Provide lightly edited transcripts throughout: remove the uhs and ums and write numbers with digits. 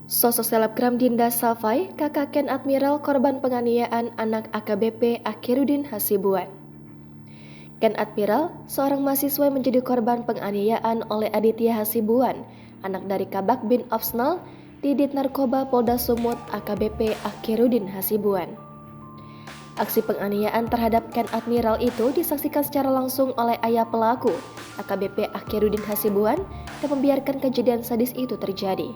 Sosok selebgram Dinda Safai, kakak Ken Admiral korban penganiayaan anak AKBP Akhirudin Hasibuan. Ken Admiral, seorang mahasiswa yang menjadi korban penganiayaan oleh Aditya Hasibuan, anak dari Kabak bin Opsnal, Didit Narkoba Polda Sumut AKBP Akhirudin Hasibuan. Aksi penganiayaan terhadap Ken Admiral itu disaksikan secara langsung oleh ayah pelaku, AKBP Akhirudin Hasibuan, yang membiarkan kejadian sadis itu terjadi.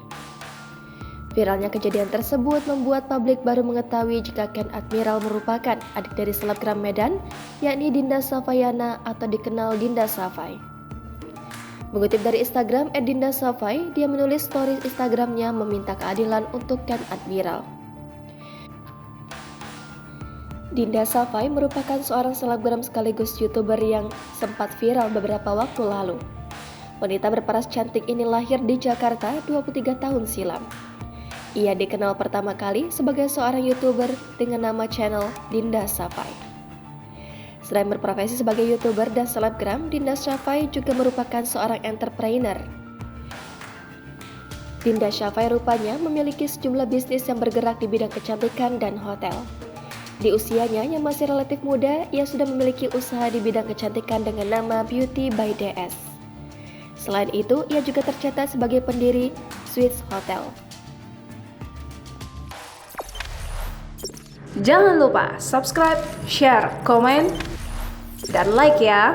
Viralnya kejadian tersebut membuat publik baru mengetahui jika Ken Admiral merupakan adik dari selebgram Medan, yakni Dinda Safayana atau dikenal Dinda Safai. Mengutip dari Instagram @Dinda Safai, dia menulis story Instagramnya meminta keadilan untuk Ken Admiral. Dinda Safai merupakan seorang selebgram sekaligus YouTuber yang sempat viral beberapa waktu lalu. Wanita berparas cantik ini lahir di Jakarta 23 tahun silam. Ia dikenal pertama kali sebagai seorang YouTuber dengan nama channel Dinda Safai. Selain berprofesi sebagai YouTuber dan selebgram, Dinda Safai juga merupakan seorang entrepreneur. Dinda Safai rupanya memiliki sejumlah bisnis yang bergerak di bidang kecantikan dan hotel. Di usianya yang masih relatif muda, ia sudah memiliki usaha di bidang kecantikan dengan nama Beauty by DS. Selain itu, ia juga tercatat sebagai pendiri Sweets Hotel. Jangan lupa subscribe, share, komen, dan like ya.